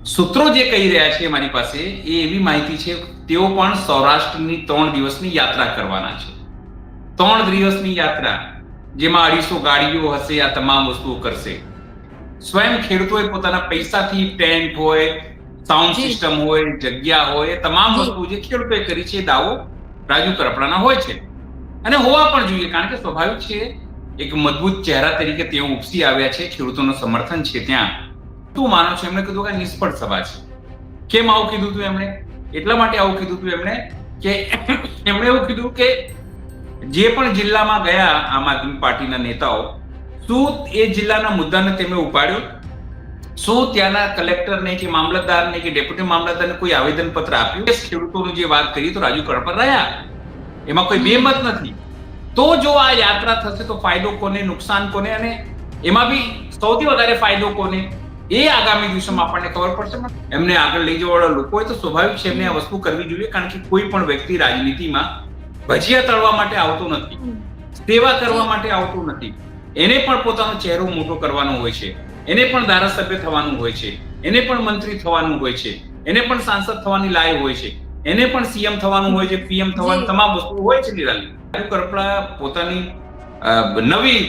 સૂત્રો જે કહી રહ્યા છે મારી પાસે એ એવી માહિતી છે, તેઓ પણ સૌરાષ્ટ્રની 3 દિવસની યાત્રા કરવાના છે. 3 દિવસની યાત્રા, જેમાં 250 ગાડીઓ હશે, આ તમામ વસ્તુઓ કરશે. સ્વયં ખેડૂતોએ પોતાના પૈસાથી ટેન્ટ હોય, સાઉન્ડ સિસ્ટમ હોય, જગ્યા હોય, એ તમામ વસ્તુ જે ખેડૂતોએ કરી છે, એ દાવો રાજુ કરપડાના હોય છે. અને હોવા પણ જોઈએ, કારણ કે સ્વાભાવિક છે, એક મજબૂત ચહેરા તરીકે તેઓ ઉપસી આવ્યા છે, ખેડૂતોનું સમર્થન છે ત્યાં. શું માનો છો? એમણે કીધું કે નિષ્ફળ સભા છે. કેમ આવું કીધું હતું એમણે? એટલા માટે આવું કીધું હતું એમણે કે એમણે એવું કીધું કે જે પણ જિલ્લામાં ગયા આમ આદમી પાર્ટીના નેતાઓ, શું એ જિલ્લાના મુદ્દાને તેમણે ઉપાડ્યો? શું ત્યાંના કલેક્ટરને કે મામલતદારને કે ડેપ્યુટી મામલતદારને કોઈ આવેદનપત્ર આપ્યું? ખેડૂતોની જે વાત કરી તો રાજુ કરપડ રહ્યા, એમાં કોઈ બેમત નથી. તો જો આ યાત્રા થશે તો ફાયદો કોને, નુકસાન કોને, અને એમાં બી સૌથી વધારે ફાયદો કોને, એ આગામી દિવસોમાં આપણને ખબર પડશે. એમને આગળ લઈ જવાવાળા લોકો હોય તો સ્વાભાવિક છે એમને આ વસ્તુ કરવી જોઈએ, કારણ કે કોઈ પણ વ્યક્તિ રાજનીતિમાં ભજીયા તળવા માટે આવતો નથી, સેવા કરવા માટે આવતો નથી. એને પણ પોતાનો ચહેરો મોટો કરવાનો હોય છે, એને પણ ધારાસભ્ય થવાનું હોય છે, એને પણ મંત્રી થવાનું હોય છે, એને પણ સાંસદ થવાની લાયક હોય છે, એને પણ સીએમ થવાનું હોય છે, પીએમ થવાની તમામ વસ્તુ હોય છે. નિરાલી રાજુ કરપડા પોતાની નવી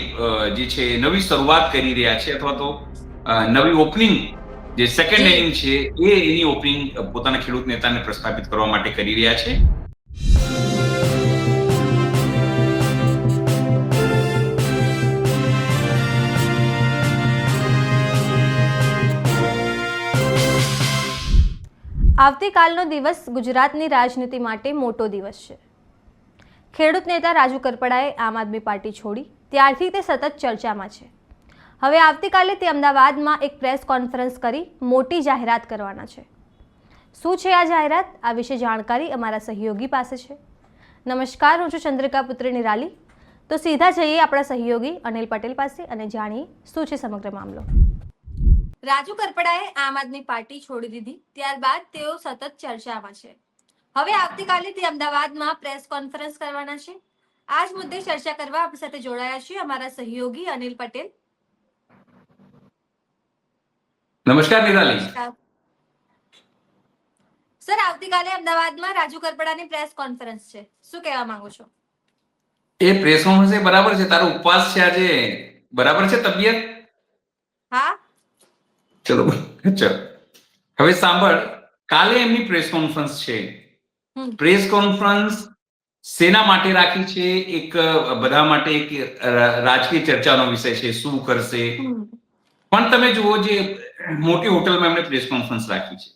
જે છે નવી શરૂઆત કરી રહ્યા છે, અથવા તો નવી ઓપનિંગ જે સેકન્ડ ઇનિંગ છે, એની ઓપનિંગ પોતાના ખેડૂત નેતાને પ્રસ્થાપિત કરવા માટે કરી રહ્યા છે. આવતીકાલનો દિવસ ગુજરાતની રાજનીતિ માટે મોટો દિવસ છે. ખેડૂત નેતા રાજુ કરપડાએ આમ આદમી પાર્ટી છોડી ત્યારથી તે સતત ચર્ચામાં છે. હવે આવતીકાલે તે અમદાવાદમાં એક પ્રેસ કોન્ફરન્સ કરી મોટી જાહેરાત કરવાના છે. શું છે આ જાહેરાત? આ વિશે જાણકારી અમારા સહયોગી પાસે છે. નમસ્કાર, હું છું ચંદ્રિકા પુત્રી નિરાલી. તો સીધા જઈએ આપણા સહયોગી અનિલ પટેલ પાસે અને જાણીએ શું છે સમગ્ર મામલો. રાજુ કરપડાએ આમ આદમી પાર્ટી છોડી દીધી ત્યારબાદ તેઓ સતત ચર્ચામાં છે. હવે આવતીકાલે તે અમદાવાદમાં પ્રેસ કોન્ફરન્સ કરવાના છે. આ જ મુદ્દે ચર્ચા કરવા આપણી સાથે જોડાયા છે અમારા સહયોગી અનિલ પટેલ. નમસ્કાર નિરાલી. સર, આવતીકાલે અમદાવાદમાં રાજુ કરપડાની પ્રેસ કોન્ફરન્સ છે, શું કહેવા માંગો છો? એ પ્રેસ કોન્ફરન્સ બરાબર છે, તારો ઉપવાસ છે આજે, બરાબર છે તબિયત? હા, ચલો ચલો હવે સાંભળ, કાલે એમની પ્રેસ કોન્ફરન્સ છે. પ્રેસ કોન્ફરન્સ સેના માટે રાખી છે? એક બધા માટે એક રાજકીય ચર્ચાનો વિષય છે, શું કરશે. પણ તમે જુઓ, જે મોટી હોટલમાં એમણે પ્રેસ કોન્ફરન્સ રાખી છે,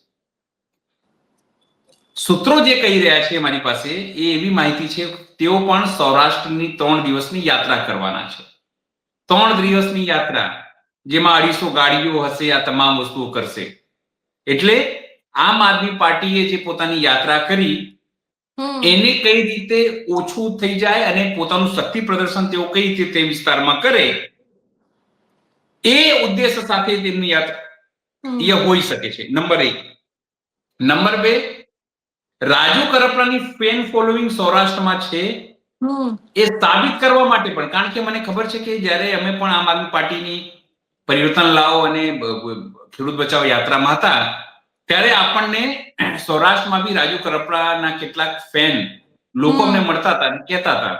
સૂત્રો જે કહી રહ્યા છે મારી પાસે એ એવી માહિતી છે, તેઓ પણ સૌરાષ્ટ્રની 3 દિવસની યાત્રા કરવાના છે. 3 દિવસની યાત્રા, જેમાં 250 ગાડીઓ હશે, આ તમામ વસ્તુઓ કરશે. એટલે આમ આદમી પાર્ટીએ જે પોતાની યાત્રા કરી એને કઈ રીતે ઓછું થઈ જાય અને પોતાનું શક્તિ પ્રદર્શન તેઓ કઈ રીતે તે વિસ્તારમાં કરે, એ ઉદ્દેશ સાથે તેમની યાત્રા એ હોઈ શકે છે. નંબર 1. નંબર 2, રાજુ કરપડાની ફેન ફોલોઈંગ સૌરાષ્ટ્રમાં છે એ સાબિત કરવા માટે પણ, કારણ કે મને ખબર છે કે જ્યારે અમે પણ આમ આદમી પાર્ટીની પરિવર્તન લાવો અને ખેડૂત બચાવ યાત્રામાં હતા, ત્યારે આપણને સૌરાષ્ટ્રમાં બી રાજુ કરપડાના કેટલાક ફેન લોકો અમને મળતા હતા અને કહેતા હતા.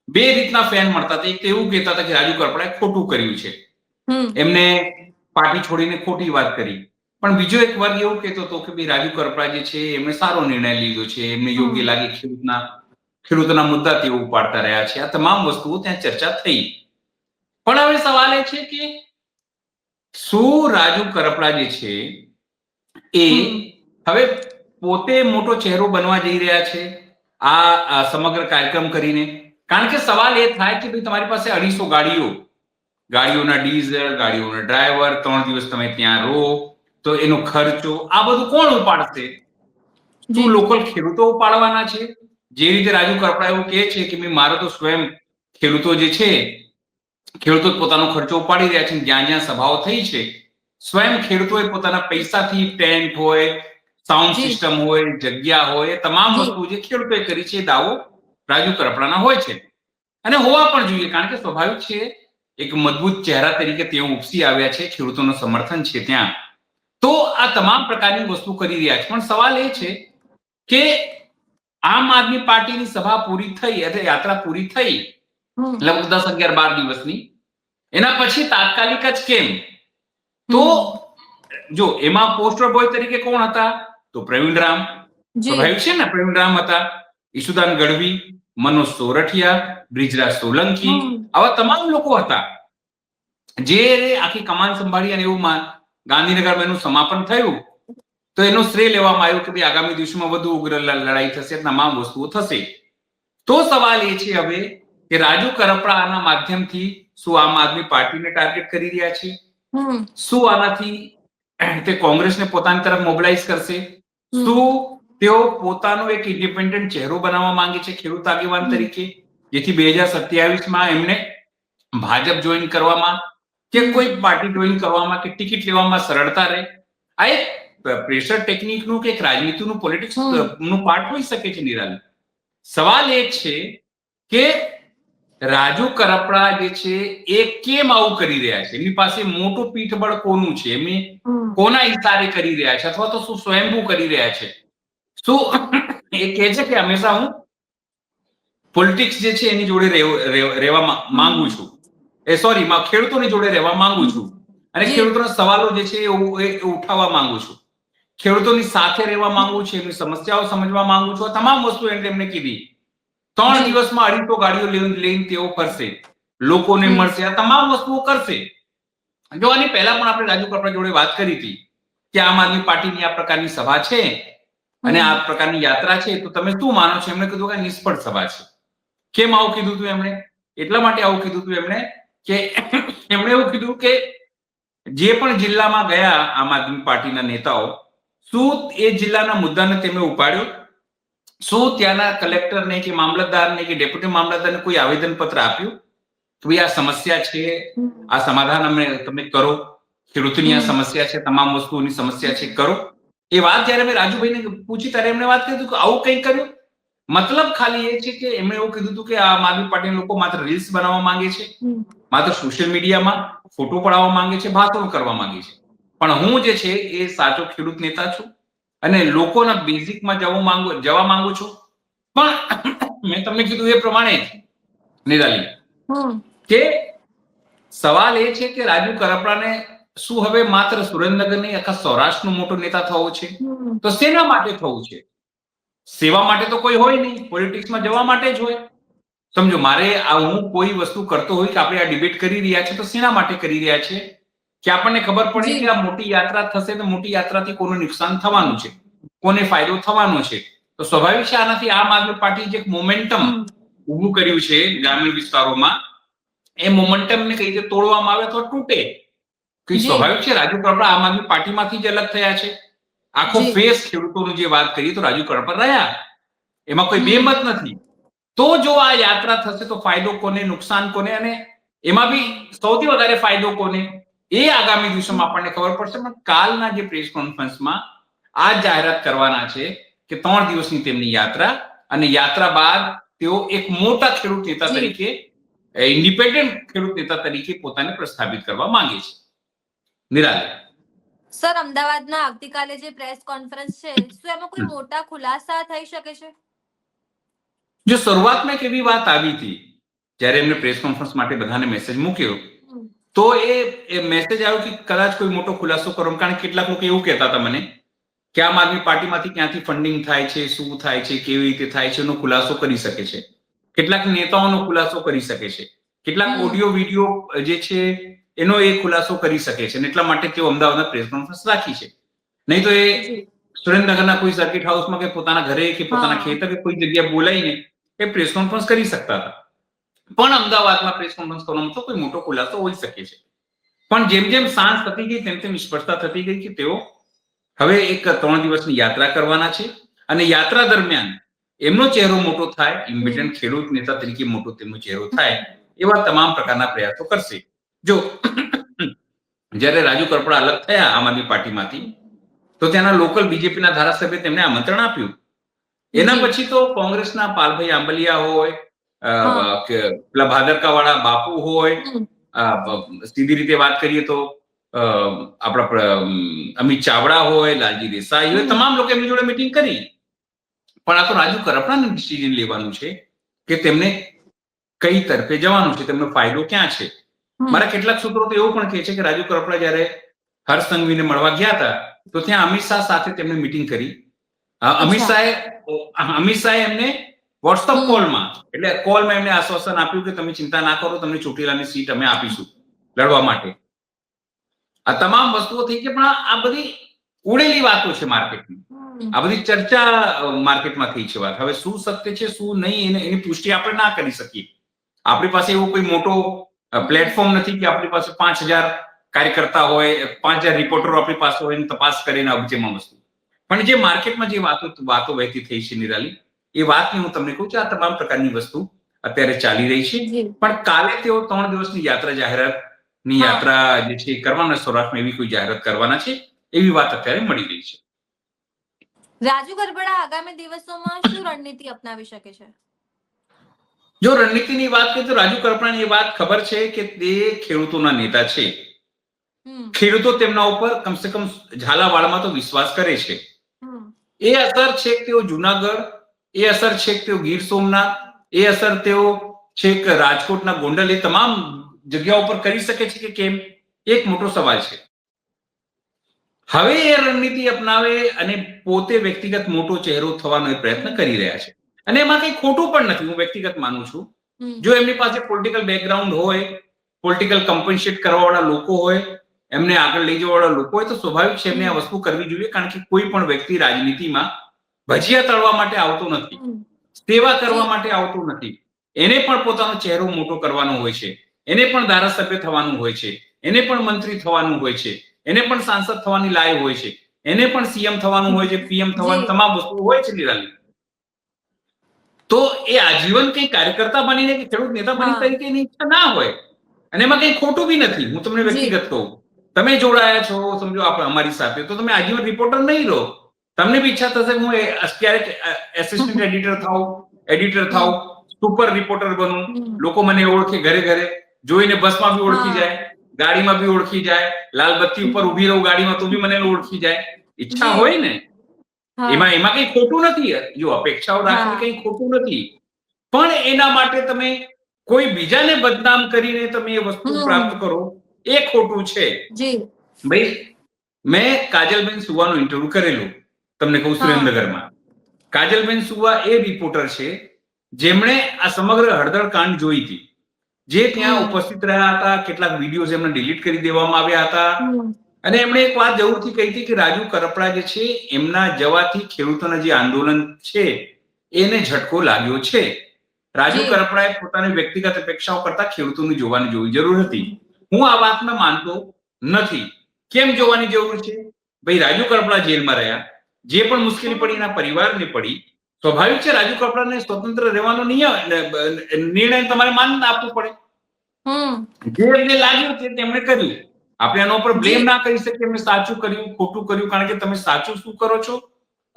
2 રીતના ફેન મળતા હતા. એક તો એવું કહેતા હતા કે રાજુ કરપડાએ ખોટું કર્યું છે, એમને પાર્ટી છોડીને ખોટી વાત કરી. પણ બીજો એક વર્ગ એવું કહેતો હતો કે રાજુ કરપડા જે છે એમણે સારો નિર્ણય લીધો છે, એમને યોગ્ય લાગે, ખેડૂતોના મુદ્દા તેઓ ઉપાડતા રહ્યા છે. આ તમામ વસ્તુઓ ત્યાં ચર્ચા થઈ. પણ હવે સવાલ એ છે કે શું રાજુ કરપડા જે છે એ હવે પોતે મોટો ચહેરો બનવા જઈ રહ્યા છે આ સમગ્ર કાર્યક્રમ કરીને? કારણ કે સવાલ એ થાય કે ભાઈ, તમારી પાસે 250 ગાડીઓના ડીઝલ, ગાડીઓના ડ્રાઈવર, 3 દિવસ તમે ત્યાં રહો, તો એનો ખર્ચો આ બધું કોણ ઉપાડશે? શું લોકલ ખેડૂતો ઉપાડવાના છે? જે રીતે રાજુ કરપડા એવું કહે છે કે મારો તો સ્વયં ખેડૂતો જે છે, ખેડૂતો પોતાનો ખર્ચો ઉપાડી રહ્યા છે. જ્યાં જ્યાં સભાઓ થઈ છે, સ્વયં ખેડૂતોએ પોતાના પૈસાથી ટેન્ટ હોય, સાઉન્ડ સિસ્ટમ હોય, જગ્યા હોય, એ તમામ વસ્તુ જે ખેડૂતોએ કરી છે, એ દાવો રાજુ કરપડાના હોય છે. અને હોવા પણ જોઈએ, કારણ કે સ્વાભાવિક છે, એક મજબૂત ચહેરા તરીકે તેઓ ઉપસી આવ્યા છે, ખેડૂતોનું સમર્થન છે ત્યાં. તો આ તમામ પ્રકારની વસ્તુ કરી રહ્યા છે. પણ સવાલ એ છે કે આમ આદમી પાર્ટીની સભા પૂરી થઈ એટલે યાત્રા પૂરી થઈ લગભગ 10, 11, 12 દિવસની, એના પછી તાત્કાલિક જ કેમ? તો જો એમાં પોસ્ટર બોય તરીકે કોણ હતા? તો પ્રવીણ રામ, સ્વાભાવિક છે ને, પ્રવીણ રામ હતા, ઈશુદાન ગઢવી, મનોજ સોરઠિયા, બ્રિજરાજ સોલંકી, આવા તમામ લોકો હતા જે આખી કમાન સંભાળી. અને એવું ગાંધીનગરમાં એનું સમાપન થયું તો એનો શ્રેય લેવામાં આવ્યું કે ભાઈ આગામી દિવસોમાં વધુ ઉગ્ર લડાઈ થશે, તમામ વસ્તુઓ થશે. તો સવાલ એ છે હવે કે રાજુ કરપડા આના માધ્યમથી શું આમ આદમી પાર્ટીને ટાર્ગેટ કરી રહ્યા છે? શું આનાથી તે કોંગ્રેસને પોતાની તરફ મોબિલાઇઝ કરશે? શું તેઓ પોતાનો એક ઇન્ડિપેન્ડન્ટ ચહેરો બનાવવા માંગે છે ખેડૂત આગેવાન તરીકે, જેથી 2027માં એમને ભાજપ જોઈન કરવામાં કે કોઈ પાર્ટી જોઈન કરવામાં કે ટિકિટ લેવામાં સરળતા રહે? આ એક પ્રેશર ટેકનિકનું કે એક રાજનીતિનું પોલિટિક્સ નું પાર્ટ હોઈ શકે છે. નિરાલી, સવાલ એ છે કે રાજુ કરપડા જે છે એ કેમ આવું કરી રહ્યા છે? એમની પાસે મોટું પીઠબળ કોનું છે? એમની કોના ઇશારે કરી રહ્યા છે? અથવા તો શું સ્વયંભૂ કરી રહ્યા છે? શું એ કહે છે કે હંમેશા હું પોલિટિક્સ જે છે એની જોડે રહેવા માંગુ છું, ખેડૂતોની જોડે રહેવા માંગુ છું અને ખેડૂતોના સવાલો જે છે એ ઉઠાવવા માંગુ છું, ખેડૂતોની સાથે રહેવા માંગુ છું, એમની સમસ્યાઓ સમજવા માંગુ છું. તમામ વસ્તુ એમને કીધી. 3 દિવસમાં 250 ગાડીઓ લઈને તેઓ ફરશે, લોકોને મળશે, આ તમામ વસ્તુઓ કરશે. જો આની પહેલા પણ આપણે રાજુ કરપડા જોડે વાત કરી હતી કે આમ આદમી પાર્ટીની આ પ્રકારની સભા છે અને આ પ્રકારની યાત્રા છે, તો તમે શું માનો છો? એમણે કીધું કે નિષ્ફળ સભા છે. કેમ આવું કીધું હતું એમણે? એટલા માટે આવું કીધું હતું એમણે કે એમણે એવું કીધું કે જે પણ જિલ્લામાં ગયા આમ આદમી પાર્ટીના નેતાઓ, શું એ જિલ્લાના મુદ્દાને તેમણે ઉપાડ્યો? શું ત્યાંના કલેક્ટરને કે મામલતદારને કે ડેપ્યુટી મામલતદારને કોઈ આવેદન પત્ર આપ્યું કે ભાઈ આ સમસ્યા છે, આ સમાધાન અમે તમે કરો, ખેડૂતની આ સમસ્યા છે, તમામ વસ્તુઓની સમસ્યા છે, કરો? એ વાત જયારે મેં રાજુભાઈને પૂછી ત્યારે એમણે વાત કરી કે આવું કંઈ કર્યું? મતલબ ખાલી એ છે કે એમણે એવું કીધું હતું કે આમ આદમી પાર્ટીના લોકો માત્ર રીલ્સ બનાવવા માંગે છે, માત્ર સોશિયલ મીડિયામાં ફોટો પડાવવા માંગે છે, ભાષણ કરવા માંગે છે. પણ હું જે છે એ સાચો ખેડૂત નેતા છું અને લોકોના બેઝિકમાં જવા માંગુ છું. પણ મેં તમને કીધું એ પ્રમાણે નિરાલી કે સવાલ એ છે કે રાજુ કરપડાને શું હવે માત્ર સુરેન્દ્રનગર નહીં આખા સૌરાષ્ટ્રનો મોટો નેતા થવો છે? તો શેના માટે થવું છે? સેવા માટે તો કોઈ હોય નહીં, પોલિટિક્સમાં જવા માટે જ હોય. સમજો, મારે હું કોઈ વસ્તુ કરતો હોય કે આપણે આ ડિબેટ કરી રહ્યા છે તો શેના માટે કરી રહ્યા છે? કે આપણને ખબર પડે કે આ મોટી યાત્રા થશે તો મોટી યાત્રાથી કોનું નુકસાન થવાનું છે, કોને ફાયદો થવાનો છે. તો સ્વાભાવિક છે આનાથી આમ આદમી પાર્ટી જે મોમેન્ટમ ઊભું કર્યું છે ગ્રામીણ વિસ્તારોમાં, એ મોમેન્ટમને કઈ રીતે તોડવામાં આવે અથવા તૂટે. કે સ્વાભાવિક છે રાજુ કરપડા આમ આદમી પાર્ટીમાંથી જ અલગ થયા છે. આખો ફેસ ખેડૂતોની જે વાત કરીએ તો રાજુ કરપડા રહ્યા, એમાં કોઈ બેમત નથી. તો જો આ યાત્રા થશે તો ફાયદો કોને, નુકસાન કોને, અને એમાં બી સૌથી વધારે ફાયદો કોને, એ આગામી દિવસોમાં આપણને ખબર પડશે. પણ કાલના જે પ્રેસ કોન્ફરન્સમાં આ જાહેરાત કરવાના છે કે 3 દિવસની તેમની યાત્રા, અને યાત્રા બાદ તેઓ એક મોટા ખેડૂત નેતા તરીકે, ઇન્ડિપેન્ડન્ટ ખેડૂત નેતા તરીકે પોતાને પ્રસ્થાપિત કરવા માંગે છે. નિરાલી, સર, અમદાવાદમાં આવતીકાલે જે પ્રેસ કોન્ફરન્સ છે, શું એમાં કોઈ મોટા ખુલાસા થઈ શકે છે? જો શરૂઆતમાં એક એવી વાત આવી હતી જ્યારે એમને પ્રેસ કોન્ફરન્સ માટે બધાને મેસેજ મૂક્યો, તો એ મેસેજ આવ્યો કે કદાચ કોઈ મોટો ખુલાસો કરો. કારણ કે કેટલાક લોકો એવું કહેતા હતા મને કે આમ આદમી પાર્ટીમાંથી ક્યાંથી ફંડિંગ થાય છે, શું થાય છે, કેવી રીતે થાય છે, એનો ખુલાસો કરી શકે છે. કેટલાક નેતાઓનો ખુલાસો કરી શકે છે, કેટલાક ઓડિયો વિડીયો જે છે એનો એ ખુલાસો કરી શકે છે. એટલા માટે તેઓ અમદાવાદમાં પ્રેસ કોન્ફરન્સ રાખી છે. નહીં તો એ સુરેન્દ્રનગરના કોઈ સર્કિટ હાઉસમાં કે પોતાના ઘરે કે પોતાના ખેતર કે કોઈ જગ્યાએ બોલાવીને એ પ્રેસ કોન્ફરન્સ કરી શકતા હતા. પણ અમદાવાદમાં પ્રેસ કોન્ફરન્સ કરવાનો તો કોઈ મોટો ખુલાસો હોઈ શકે છે. પણ જેમ જેમ સાંજ થતી ગઈ તેમ તેમ સ્પષ્ટતા થતી ગઈ કે તેઓ હવે એક 3 દિવસની યાત્રા કરવાના છે અને યાત્રા દરમિયાન એમનો ચહેરો મોટો થાય, ઇમ્પિટન્ટ ખેડૂત નેતા તરીકે મોટો તેમનો ચહેરો થાય, એવા તમામ પ્રકારના પ્રયાસો કરશે. જો જ્યારે રાજુ કરપડા અલગ થયા આમ આદમી પાર્ટીમાંથી, તો ત્યાંના લોકલ બીજેપીના ધારાસભ્ય તેમને આમંત્રણ આપ્યું. એના પછી તો કોંગ્રેસના પાલભાઈ આંબલિયા હોય, પેલા ભાદરકા વાળા બાપુ હોય, સીધી રીતે વાત કરીએ તો અમિત ચાવડા હોય, લાલજી દેસાઈ હોય, તમામ લોકો એમની જોડે મીટિંગ કરી. પણ આ તો રાજુ કરપડાનું ડિસિઝન લેવાનું છે કે તેમને કઈ તરફે જવાનું છે, તેમનો ફાયદો ક્યાં છે. મારા કેટલાક સૂત્રો તો એવું પણ કહે છે કે રાજુ કરપડા જયારે હર્ષ સંઘવીને મળવા ગયા હતા તો ત્યાં અમિત શાહ સાથે તેમને મીટિંગ કરી. અમિત શાહે એમને વોટ્સઅપ કોલમાં એમને આશ્વાસન આપ્યું કે તમે ચિંતા ના કરો, તમને ચોટીલાની સીટ અમે આપીશું લડવા માટે. આ તમામ વસ્તુઓ થઈ છે, પણ આ બધી ઉડેલી વાતો છે માર્કેટની. આ બધી ચર્ચા માર્કેટમાં થઈ છે વાત. હવે શું સત્ય છે શું નહીં એની પુષ્ટિ આપણે ના કરી શકીએ. આપણી પાસે એવો કોઈ મોટો પ્લેટફોર્મ નથી કે આપણી પાસે 5000 કાર્યકર્તા હોય, 5000 રિપોર્ટરો આપણી પાસે હોય તપાસ કરીને અબજેમાં વસ્તુ. પણ જે માર્કેટમાં જે વાતો વહેતી થઈ છે નિરાલી, એ વાતની હું તમને કહું છું. આ તમામ પ્રકારની વસ્તુ અત્યારે ચાલી રહી છે. પણ કાલે તેઓ 3 દિવસની યાત્રા જે છે કરવાના સૌરાષ્ટ્રમાં, એવી કોઈ જાહેરાત કરવાના છે એવી વાત અત્યારે મળી રહી છે. રાજુ કરપડા આગામી દિવસોમાં શું રણનીતિ અપનાવી શકે છે? જો રણનીતિની વાત કરીએ તો રાજુ કરપડાની એ વાત ખબર છે કે તે ખેડૂતોના નેતા છે. ખેડૂતો તેમના ઉપર કમસે કમ ઝાલાવાડમાં તો વિશ્વાસ કરે છે. એ અસર છે કે તેઓ જુનાગઢ, એ અસર છે કે તેઓ ગીર સોમનાથ, એ અસર તેઓ છેક રાજકોટના ગોંડલ, એ તમામ જગ્યાઓ પર કરી શકે છે કે કેમ, એક મોટો સવાલ છે. હવે એ રણનીતિ અપનાવે અને પોતે વ્યક્તિગત મોટો ચહેરો થવાનો એ પ્રયત્ન કરી રહ્યા છે. અને એમાં કંઈ ખોટું પણ નથી, હું વ્યક્તિગત માનું છું. જો એમની પાસે પોલિટિકલ બેકગ્રાઉન્ડ હોય, પોલિટિકલ કમ્પન્સેટ કરવાવાળા લોકો હોય, એમને આગળ લઈ જવાવાળા લોકો હોય તો સ્વાભાવિક છે એમને આ વસ્તુ કરવી જોઈએ. કારણ કે કોઈ પણ વ્યક્તિ રાજનીતિમાં ભજીયા તળવા માટે આવતો નથી, સેવા કરવા માટે આવતો નથી. એને પણ પોતાનો ચહેરો મોટો કરવાનો હોય છે, એને પણ ધારાસભ્ય થવાનું હોય છે, એને પણ મંત્રી થવાનું હોય છે, એને પણ સાંસદ થવાની લાય હોય છે, એને પણ સીએમ થવાનું હોય છે, પીએમ થવાની તમામ વસ્તુ હોય છે નિરાલી. તો એ આજીવન કઈ કાર્યકર્તા બનીને કે ખેડૂત નેતા બની તરીકેની ઈચ્છા ના હોય. અને એમાં કઈ ખોટું બી નથી. હું તમને વ્યક્તિગત કહું, તમે જોડાયા છો સમજો આપણે અમારી સાથે, તો તમે આજીવન રિપોર્ટર નહીં રહો. તમને બી ઈચ્છા થશે હું ક્યારેક એસિસ્ટન્ટ એડિટર થાઉં, સુપર રિપોર્ટર બનું, લોકો મને ઓળખે, ઘરે ઘરે જોઈને બસમાં બી ઓળખી જાય, ગાડીમાં બી ઓળખી જાય, લાલ બત્તી ઉપર ઉભી રહું ગાડીમાં તો બી મને ઓળખી જાય. ઈચ્છા હોય ને એમાં કઈ ખોટું નથી. જો અપેક્ષાઓ રાખવી કઈ ખોટું નથી, પણ એના માટે તમે કોઈ બીજાને બદનામ કરીને તમે એ વસ્તુ પ્રાપ્ત કરો એ ખોટું છે. ભાઈ, મેં કાજલબેન સુવાનું ઇન્ટરવ્યુ કરેલું, તમને કહું, સુરેન્દ્રનગરમાં. કાજલબેન સુવા એ રિપોર્ટર છે જેમણે આ સમગ્ર હળદર કાંડ જોઈ હતી, જે ત્યાં ઉપસ્થિત રહ્યા હતા. કેટલાક વિડીયોઝ એમને ડિલીટ કરી દેવામાં આવ્યા હતા. અને એમણે એક વાત જરૂરથી કહી હતી કે રાજુ કરપડા જે છે એમના જવાથી ખેડૂતોના જે આંદોલન છે એને ઝટકો લાગ્યો છે. રાજુ કરપડાએ પોતાની વ્યક્તિગત અપેક્ષાઓ કરતા ખેડૂતોની જોવી જરૂર હતી. હું આ વાતમાં માનતો નથી. કેમ જોવાની જરૂર છે? ભાઈ, રાજુ કરપડા જેલમાં રહ્યા, જે પણ મુશ્કેલી પડી એના પરિવારને પડી. સ્વાભાવિક છે રાજુ કરપડાને સ્વતંત્ર રહેવાનો નિર્ણય તમારે માન આપવું પડે. જે એમને લાગ્યું તે તેમણે કર્યું. આપણે એના ઉપર બ્લેમ ના કરી શકીએ એમને સાચું કર્યું ખોટું કર્યું, કારણ કે તમે સાચું શું કરો છો,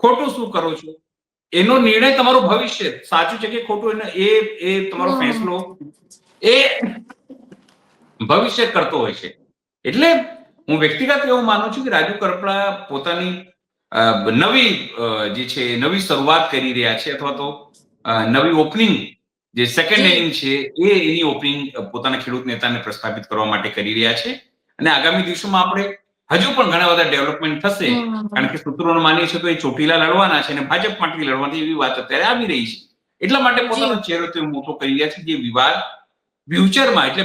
ખોટું શું કરો છો, એનો નિર્ણય તમારું ભવિષ્ય, સાચું છે કે ખોટું, એ તમારો ફેસલો એ ભવિષ્ય કરતો હોય છે. એટલે હું વ્યક્તિગત એવું માનું છું કે રાજુ કરપડા પોતાની નવી શરૂઆત કરી રહ્યા છે, અથવા તો નવી ઓપનિંગ, જે સેકન્ડ ઇનિંગ છે એની ઓપનિંગ પોતાના ખેડૂત નેતાને પ્રસ્થાપિત કરવા માટે કરી રહ્યા છે. અને આગામી દિવસોમાં આપણે હજુ પણ ઘણા બધા ડેવલપમેન્ટ થશે, કારણ કે સૂત્રોને માનીએ છીએ તો એ ચોટીલા લડવાના છે અને ભાજપ માટે લડવાની એવી વાત અત્યારે આવી રહી છે. એટલા માટે પોતાનો ચહેરો તેઓ મોટો કરી રહ્યા છે. જે વિવાદ ફ્યુચરમાં, એટલે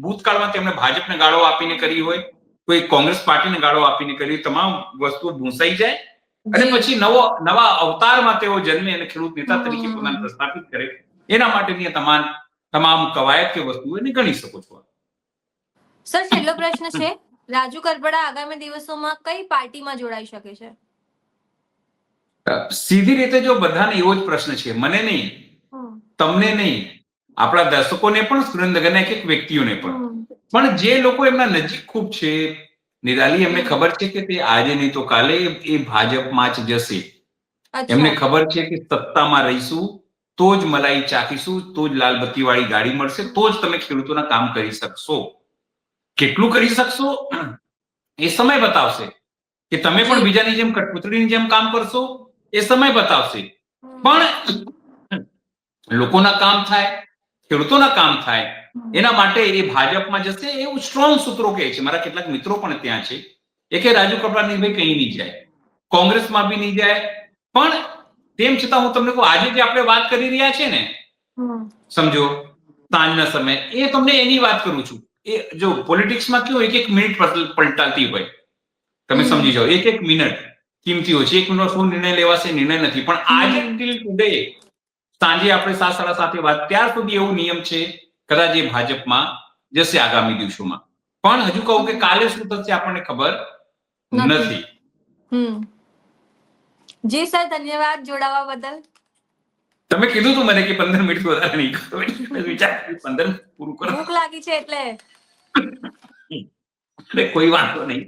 ભૂતકાળમાં તેમણે ભાજપને ગાળો આપીને કરી હોય, કોઈ કોંગ્રેસ પાર્ટીને ગાળો આપીને કરી હોય, તમામ વસ્તુઓ ભૂંસાઈ જાય અને પછી નવા અવતારમાં તેઓ જન્મે અને ખેડૂત નેતા તરીકે પોતાને પ્રસ્થાપિત કરે. એના માટેની તમામ કવાયત કે વસ્તુઓ એને ગણી શકો છો. સર, છેલ્લો પ્રશ્ન છે, રાજુ કરપડા આગામી દિવસોમાં કઈ પાર્ટીમાં જોડાઈ શકે છે? સીધી રીતે જો બધાને એવો જ પ્રશ્ન છે, મને નહીં, તમને નહીં, આપણા દર્શકોને પણ, સુરેન્દ્રનગરના એક વ્યક્તિઓને પણ જે લોકો એમના નજીક ખૂબ છે નિરાલી, એમને ખબર છે કે તે આજે નહીં તો કાલે એ ભાજપમાં જ જશે. એમને ખબર છે કે સત્તામાં રહીશું તો જ મલાઈ ચાખીશું, તો જ લાલ બત્તી વાળી ગાડી મળશે, તો જ તમે ખેડૂતોના કામ કરી શકશો. કેટલું કરી શકશો એ સમય બતાવશે કે તમે પણ બીજાની જેમ કઠપૂતળીની જેમ કામ કરશો, એ સમય બતાવશે. પણ લોકોના કામ થાય, ખેડૂતોના કામ થાય, એના માટે એ ભાજપમાં જશે એવું સ્ટ્રોંગ સૂત્રો કહે છે. મારા કેટલાક મિત્રો પણ ત્યાં છે. એ કે રાજુ કપડાની કઈ નહીં જાય, કોંગ્રેસમાં બી નહીં જાય. પણ તેમ છતાં હું તમને કહું, આજે જે આપણે વાત કરી રહ્યા છે ને, સમજો સાંજના સમય, એ તમને એની વાત કરું છું. એ જો પોલિટિક્સમાં કેવું એક મિનિટ પલટાતી હોય, તમે સમજી જાઓ, એક મિનિટ કિંમતી હોય છે. 1 મિનિટ શું નિર્ણય લેવાશે, નિર્ણય નથી. પણ આજે ટીલ ટુડે સાંજે આપણે 7:30 વાત, ત્યાર સુધી એવો નિયમ છે, કદાચ એ ભાજપમાં જશે આગામી દિવસોમાં. પણ હજુ કહું કે કાલે શું થશે આપણને ખબર નથી. જી સર, ધન્યવાદ જોડાવા બદલ. તમે કીધું તું મને કે 15 મિનિટ વધારે નહીં કરો, મેં વિચાર 15 પૂરું કરો. ભૂખ લાગી છે એટલે. અરે કોઈ વાંધો નહીં,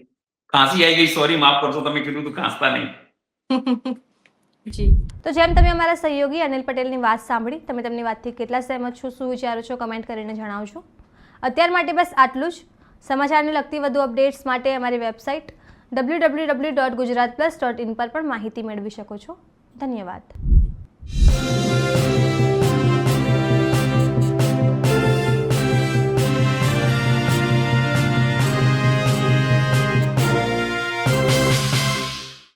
ખાંસી આવી ગઈ, સોરી, માફ કરશો. તમે કીધું તું ખાંસતા નહીં. જી. તો જેમ તમે અમારા સહયોગી અનિલ પટેલની વાત સાંભળી, તમે તેમની વાતથી કેટલા સહેમત છો, શું વિચારો છો, કમેન્ટ કરીને જણાવજો. અત્યાર માટે બસ આટલું જ. સમાચારને લગતી વધુ અપડેટ્સ માટે અમારી વેબસાઇટ www.gujaratplus.in પર પણ માહિતી મેળવી શકો છો. ધન્યવાદ.